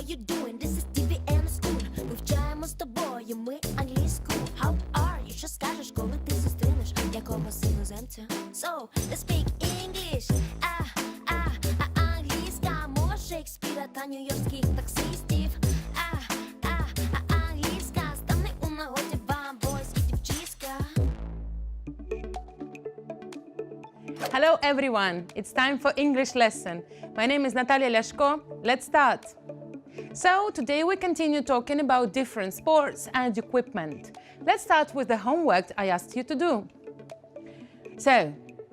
you doing? This is TV and school. Вивчаємо з тобою ми англійську. How are you? Що скажеш, коли ти зустрінеш якогось іноземця? So, let's speak English. Англійська мова Шекспіра та нью-йоркських таксистів. Англійська стане у нагоді вам, бойські дівчиська. Hello everyone, it's time for English lesson. My name is Natalia Leszko. Let's start. So today we continue talking about different sports and equipment. Let's start with the homework I asked you to do. So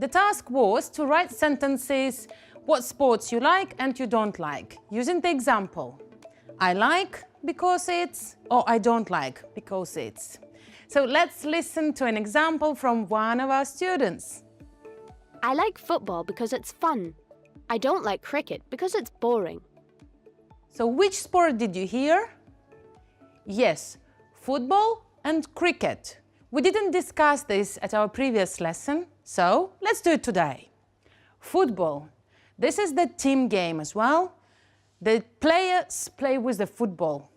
the task was to write sentences what sports you like and you don't like, using the example. I like because it's, or I don't like because it's. So let's listen to an example from one of our students. I like football because it's fun. I don't like cricket because it's boring. So which sport did you hear? Yes, football and cricket. We didn't discuss this at our previous lesson, so let's do it today. Football. This is the team game as well. The players play with the football.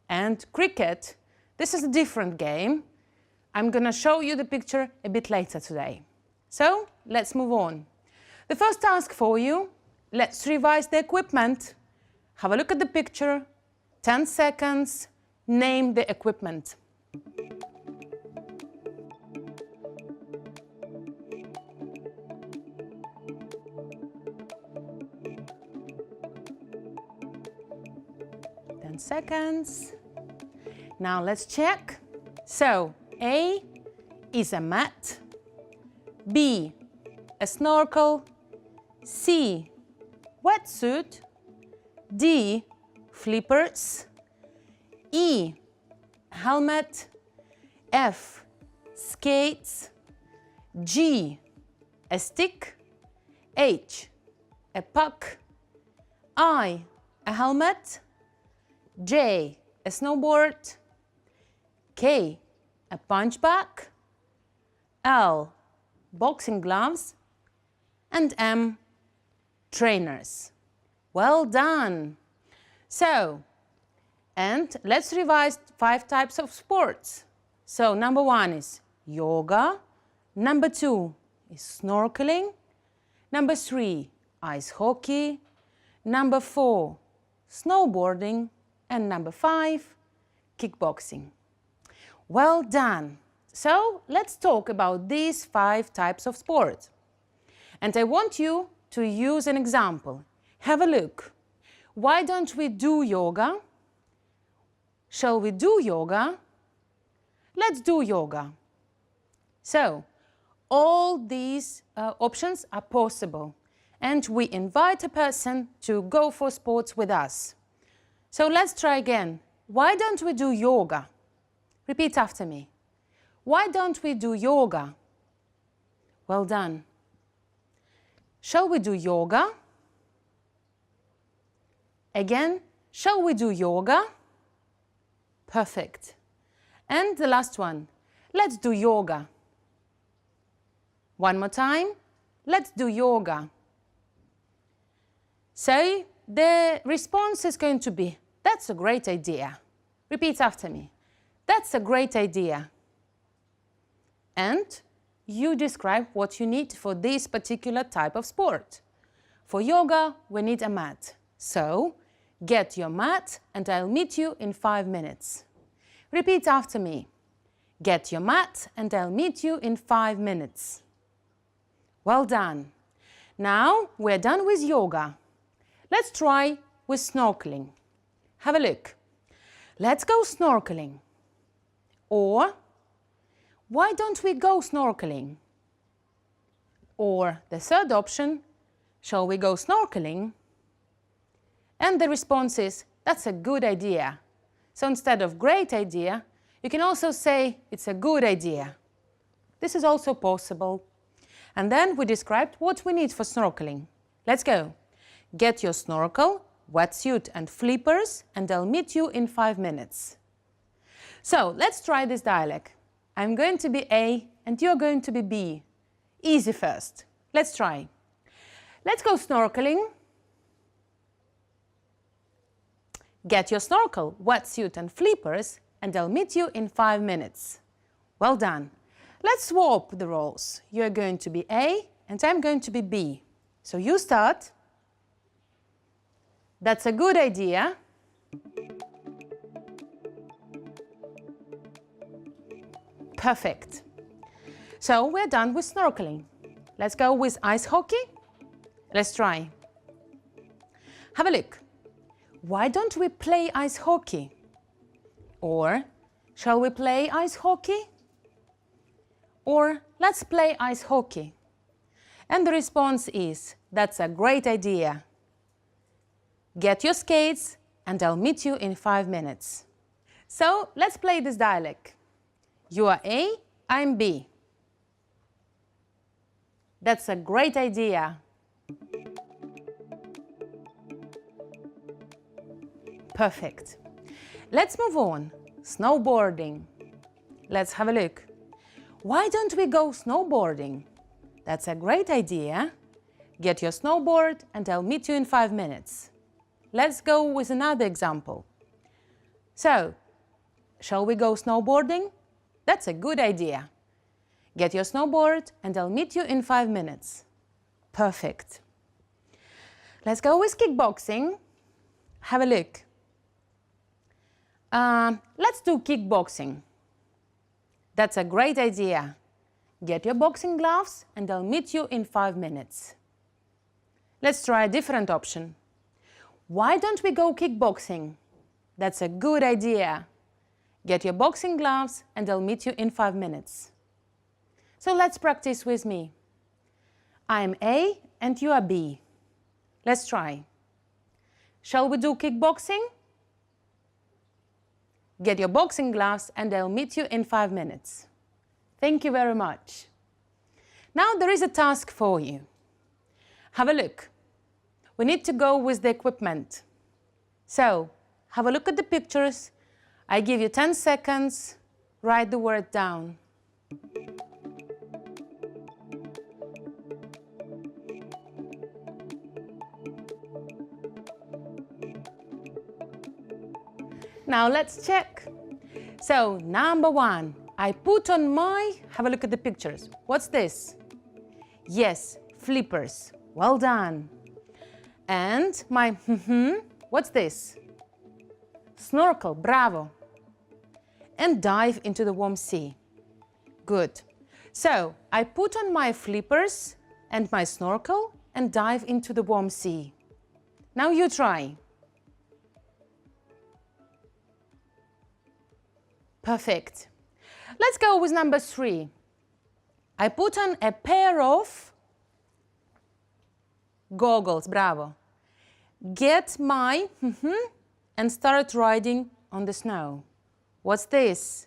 And cricket, this is a different game. I'm gonna show you the picture a bit later today. So, let's move on. The first task for you, let's revise the equipment. Have a look at the picture, 10 seconds, name the equipment. Seconds. Now let's check. So A is a mat, B a snorkel, C wetsuit, D flippers, E helmet, F skates, G a stick, H a puck, I a helmet, J a snowboard, K a punch bag, L boxing gloves, and M trainers. Well done! So, and let's revise 5 types of sports. So number 1 is yoga, number 2 is snorkeling, number 3 ice hockey, number 4 snowboarding, and number 5, kickboxing. Well done! So let's talk about these 5 types of sports. And I want you to use an example. Have a look. Why don't we do yoga? Shall we do yoga? Let's do yoga. So, all these options are possible. And we invite a person to go for sports with us. So let's try again. Why don't we do yoga? Repeat after me. Why don't we do yoga? Well done. Shall we do yoga? Again, shall we do yoga? Perfect. And the last one. Let's do yoga. One more time. Let's do yoga. So, the response is going to be, that's a great idea. Repeat after me. That's a great idea. And you describe what you need for this particular type of sport. For yoga, we need a mat. So, get your mat and I'll meet you in 5 minutes. Repeat after me. Get your mat and I'll meet you in 5 minutes. Well done. Now, we're done with yoga. Let's try with snorkeling. Have a look. Let's go snorkeling. Or, why don't we go snorkeling? Or the third option, shall we go snorkeling? And the response is, that's a good idea. So instead of great idea, you can also say it's a good idea. This is also possible. And then we described what we need for snorkeling. Let's go. Get your snorkel, wetsuit and flippers, and I'll meet you in 5 minutes. So let's try this dialogue. I'm going to be A and you're going to be B. Easy first. Let's try. Let's go snorkeling. Get your snorkel, wetsuit and flippers, and I'll meet you in 5 minutes. Well done. Let's swap the roles. You're going to be A and I'm going to be B. So you start. That's a good idea. Perfect. So we're done with snorkeling. Let's go with ice hockey. Let's try. Have a look. Why don't we play ice hockey? Or, shall we play ice hockey? Or, let's play ice hockey. And the response is, that's a great idea. Get your skates and I'll meet you in 5 minutes. So, let's play this dialogue. You are A, I'm B. That's a great idea. Perfect. Let's move on. Snowboarding. Let's have a look. Why don't we go snowboarding? That's a great idea. Get your snowboard and I'll meet you in 5 minutes. Let's go with another example. So, shall we go snowboarding? That's a good idea. Get your snowboard and I'll meet you in 5 minutes. Perfect. Let's go with kickboxing. Have a look. Let's do kickboxing. That's a great idea. Get your boxing gloves and I'll meet you in 5 minutes. Let's try a different option. Why don't we go kickboxing? That's a good idea. Get your boxing gloves and I'll meet you in 5 minutes. So let's practice with me. I'm A and you are B. Let's try. Shall we do kickboxing? Get your boxing gloves and I'll meet you in 5 minutes. Thank you very much. Now there is a task for you. Have a look. We need to go with the equipment. So, have a look at the pictures. I give you 10 seconds. Write the word down. Now let's check. So, number 1, I put on my, have a look at the pictures. What's this? Yes, flippers. Well done. And my, what's this? Snorkel, bravo. And dive into the warm sea. Good. So, I put on my flippers and my snorkel and dive into the warm sea. Now you try. Perfect. Let's go with number 3. I put on a pair of goggles, bravo. Get my, and start riding on the snow. What's this?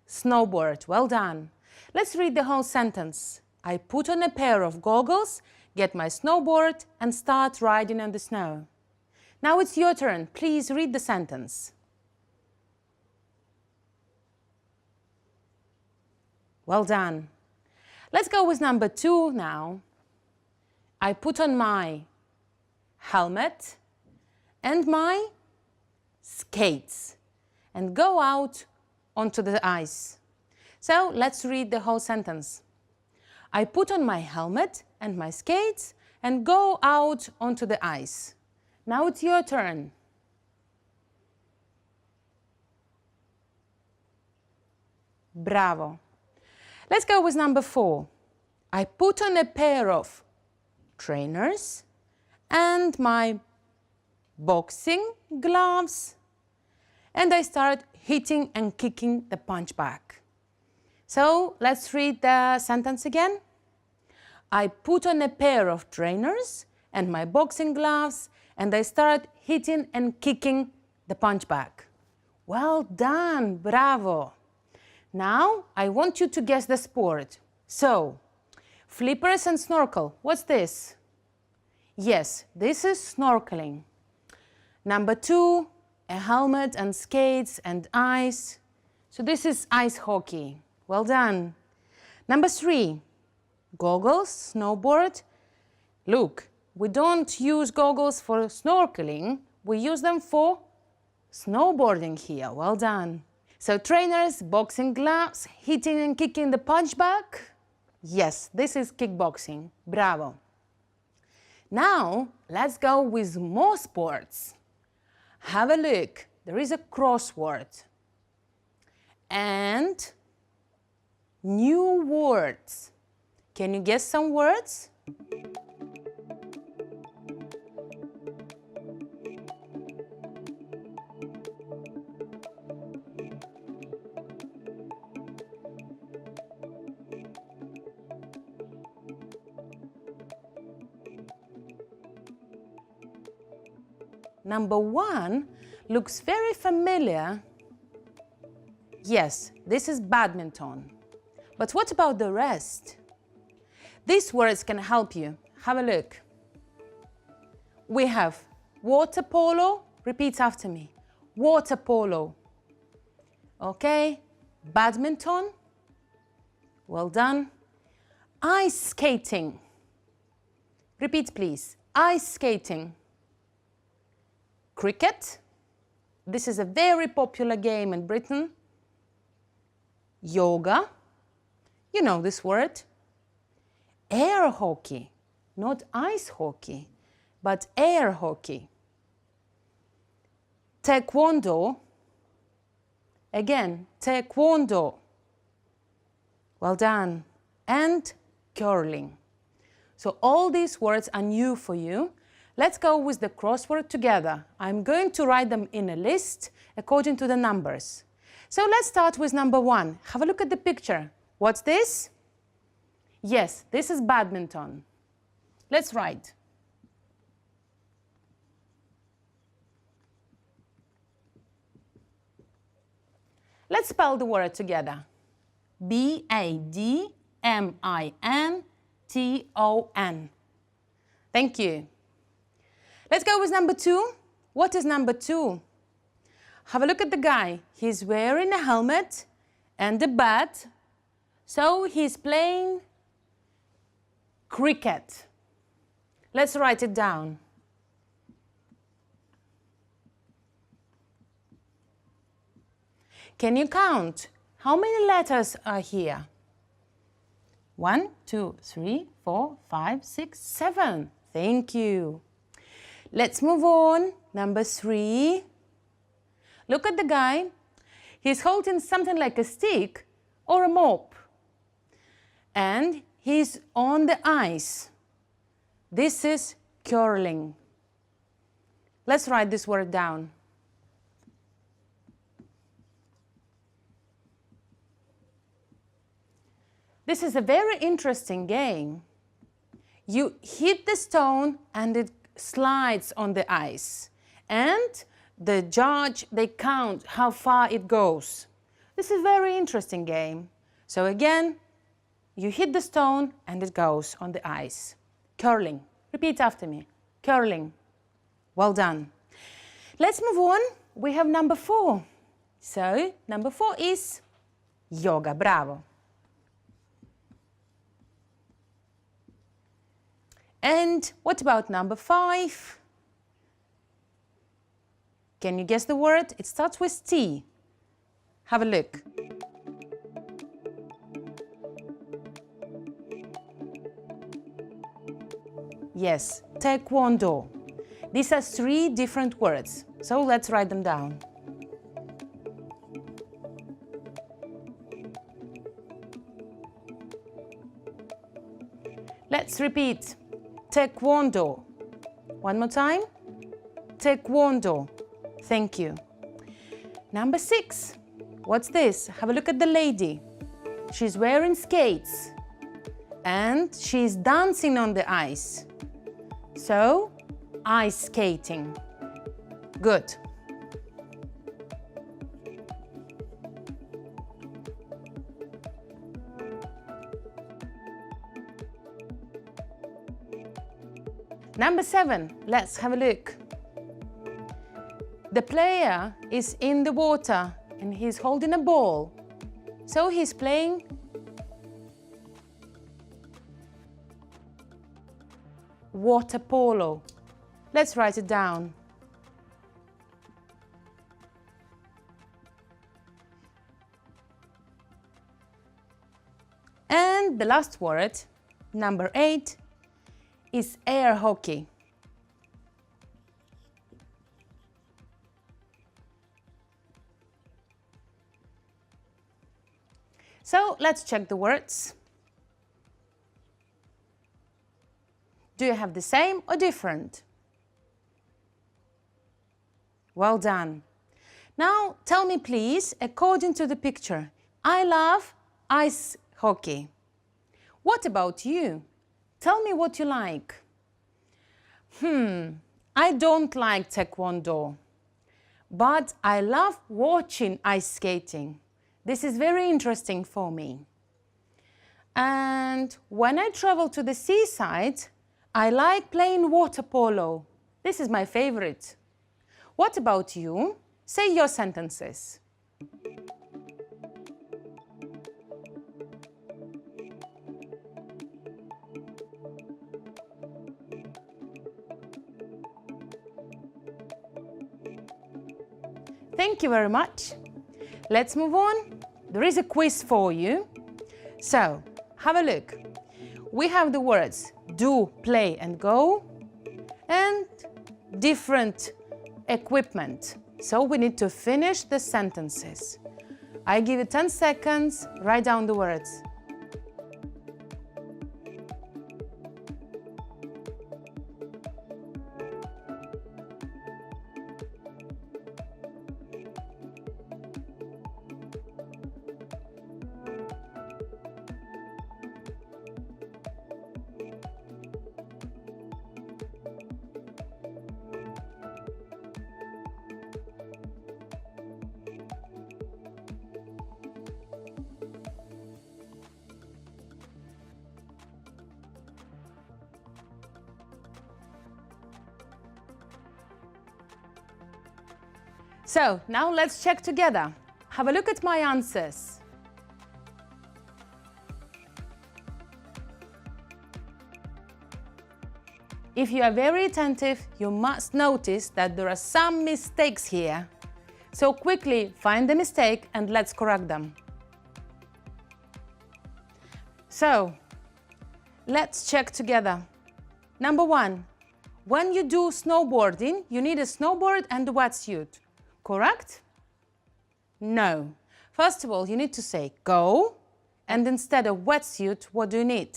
Snowboard, well done. Let's read the whole sentence. I put on a pair of goggles, get my snowboard, and start riding on the snow. Now it's your turn. Please read the sentence. Well done. Let's go with number 2 now. I put on my helmet and my skates and go out onto the ice. So let's read the whole sentence. I put on my helmet and my skates and go out onto the ice. Now it's your turn. Bravo. Let's go with number 4. I put on a pair of trainers and my boxing gloves and I start hitting and kicking the punch bag. So let's read the sentence again. I put on a pair of trainers and my boxing gloves and I start hitting and kicking the punch bag. Well done, bravo. Now I want you to guess the sport. So, flippers and snorkel, what's this? Yes, this is snorkeling. Number 2, a helmet and skates and ice. So this is ice hockey. Well done. Number 3, goggles, snowboard. Look, we don't use goggles for snorkeling. We use them for snowboarding here. Well done. So trainers, boxing gloves, hitting and kicking the punch bag. Yes, this is kickboxing. Bravo. Now, let's go with more sports. Have a look. There is a crossword. And new words. Can you guess some words? Number 1 looks very familiar. Yes, this is badminton. But what about the rest? These words can help you. Have a look. We have water polo. Repeat after me. Water polo. Okay. Badminton. Well done. Ice skating. Repeat, please. Ice skating. Cricket. This is a very popular game in Britain. Yoga. You know this word. Air hockey. Not ice hockey, but air hockey. Taekwondo. Again, taekwondo. Well done. And curling. So all these words are new for you. Let's go with the crossword together. I'm going to write them in a list according to the numbers. So let's start with number 1. Have a look at the picture. What's this? Yes, this is badminton. Let's write. Let's spell the word together. B-A-D-M-I-N-T-O-N. Thank you. Let's go with number 2. What is number 2? Have a look at the guy. He's wearing a helmet and a bat. So he's playing cricket. Let's write it down. Can you count? How many letters are here? 1, 2, 3, 4, 5, 6, 7. Thank you. Let's move on. Number 3. Look at the guy. He's holding something like a stick or a mop. And he's on the ice. This is curling. Let's write this word down. This is a very interesting game. You hit the stone and it slides on the ice. And the judge, they count how far it goes. This is a very interesting game. So again, you hit the stone and it goes on the ice. Curling. Repeat after me. Curling. Well done. Let's move on. We have number 4. So, number 4 is yoga. Bravo. And what about number 5? Can you guess the word? It starts with T. Have a look. Yes, taekwondo. These are 3 different words, so let's write them down. Let's repeat. Taekwondo. One more time. Taekwondo. Thank you. Number 6. What's this? Have a look at the lady. She's wearing skates and she's dancing on the ice. So, ice skating. Good. Number 7, let's have a look. The player is in the water and he's holding a ball. So he's playing water polo. Let's write it down. And the last word, number 8, is air hockey. So let's check the words. Do you have the same or different? Well done. Now tell me please, according to the picture, I love ice hockey. What about you? Tell me what you like. I don't like taekwondo, but I love watching ice skating. This is very interesting for me. And when I travel to the seaside, I like playing water polo. This is my favorite. What about you? Say your sentences. Thank you very much. Let's move on. There is a quiz for you. So, have a look. We have the words do, play and go, and different equipment. So we need to finish the sentences. I give you 10 seconds, write down the words. So, now let's check together. Have a look at my answers. If you are very attentive, you must notice that there are some mistakes here. So quickly find the mistake and let's correct them. So, let's check together. Number 1, when you do snowboarding, you need a snowboard and a wetsuit. Correct? No. First of all, you need to say go, and instead of wetsuit, what do you need?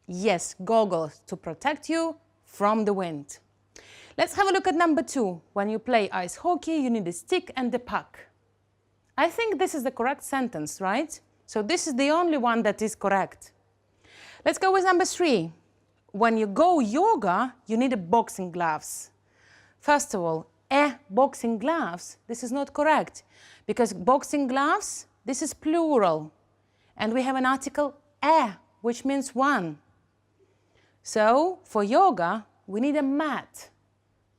Yes, goggles to protect you from the wind. Let's have a look at number 2. When you play ice hockey, you need a stick and a puck. I think this is the correct sentence, right? So this is the only one that is correct. Let's go with number 3. When you go yoga, you need a boxing gloves. First of all, boxing gloves, this is not correct, because boxing gloves, this is plural, and we have an article which means one. So for yoga, we need a mat,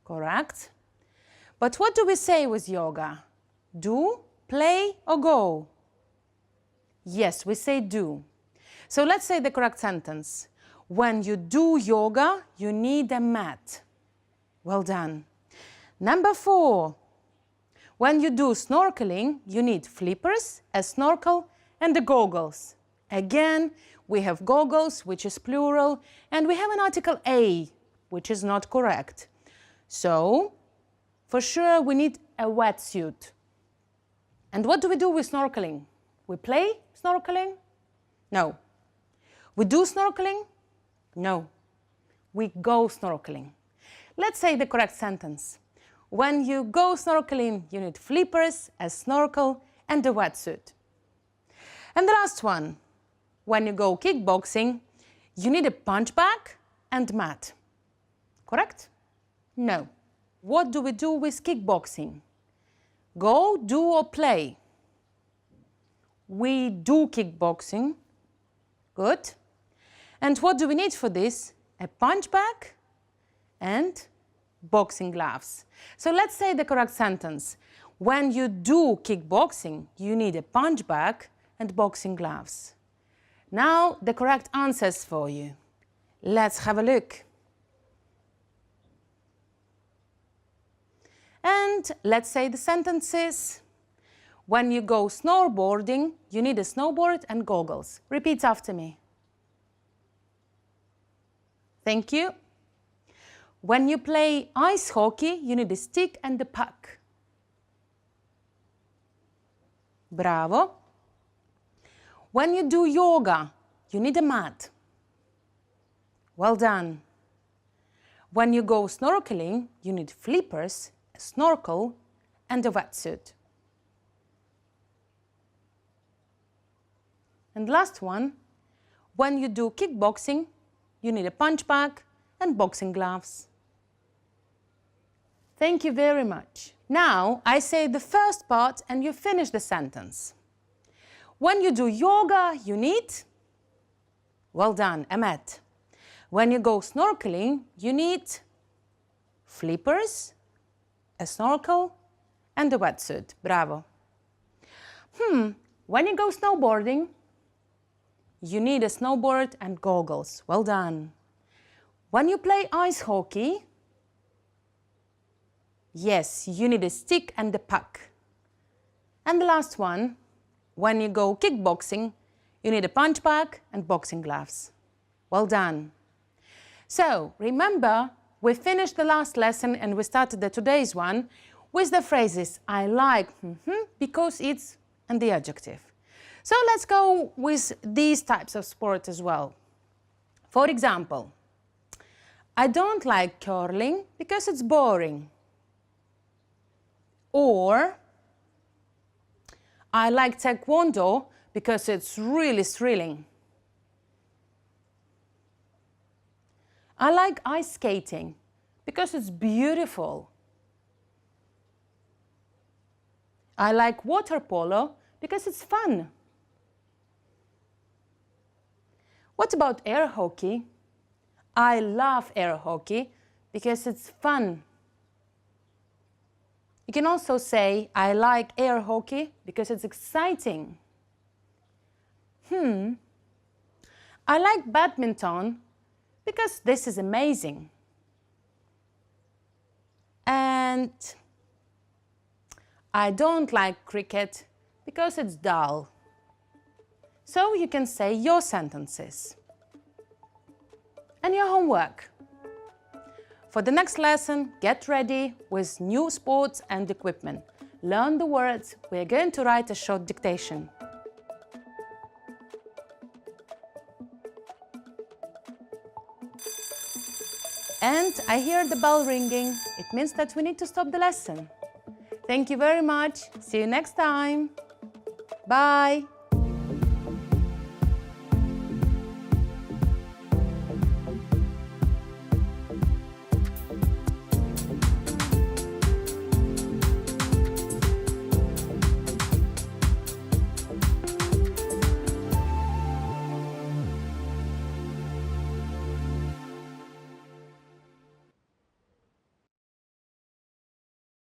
correct? But what do we say with yoga? Do, play or go? Yes, we say do. So let's say the correct sentence. When you do yoga, you need a mat. Well done. Number 4, when you do snorkeling, you need flippers, a snorkel, and the goggles. Again, we have goggles, which is plural, and we have an article a, which is not correct. So, for sure, we need a wetsuit. And what do we do with snorkeling? We play snorkeling? No. We do snorkeling? No. We go snorkeling. Let's say the correct sentence. When you go snorkeling, you need flippers, a snorkel, and a wetsuit. And the last one. When you go kickboxing, you need a punch bag and mat. Correct? No. What do we do with kickboxing? Go, do, or play? We do kickboxing. Good. And what do we need for this? A punch bag and boxing gloves. So let's say the correct sentence. When you do kickboxing, you need a punch bag and boxing gloves. Now the correct answers for you. Let's have a look. And let's say the sentences. When you go snowboarding, you need a snowboard and goggles. Repeat after me. Thank you. When you play ice hockey, you need a stick and a puck. Bravo. When you do yoga, you need a mat. Well done. When you go snorkeling, you need flippers, a snorkel, and a wetsuit. And last one, when you do kickboxing, you need a punch bag and boxing gloves. Thank you very much. Now I say the first part and you finish the sentence. When you do yoga, you need, well done, a mat. When you go snorkeling, you need flippers, a snorkel, and a wetsuit. Bravo. When you go snowboarding, you need a snowboard and goggles. Well done. When you play ice hockey, yes, you need a stick and a puck. And the last one, when you go kickboxing, you need a punch bag and boxing gloves. Well done. So, remember, we finished the last lesson and we started today's one with the phrases I like because it's and the adjective. So let's go with these types of sport as well. For example, I don't like curling because it's boring. Or I like taekwondo because it's really thrilling. I like ice skating because it's beautiful. I like water polo because it's fun. What about air hockey? I love air hockey because it's fun. You can also say, I like air hockey because it's exciting. I like badminton because this is amazing. And I don't like cricket because it's dull. So you can say your sentences. And your homework. For the next lesson, get ready with new sports and equipment. Learn the words. We are going to write a short dictation. And I hear the bell ringing. It means that we need to stop the lesson. Thank you very much. See you next time. Bye.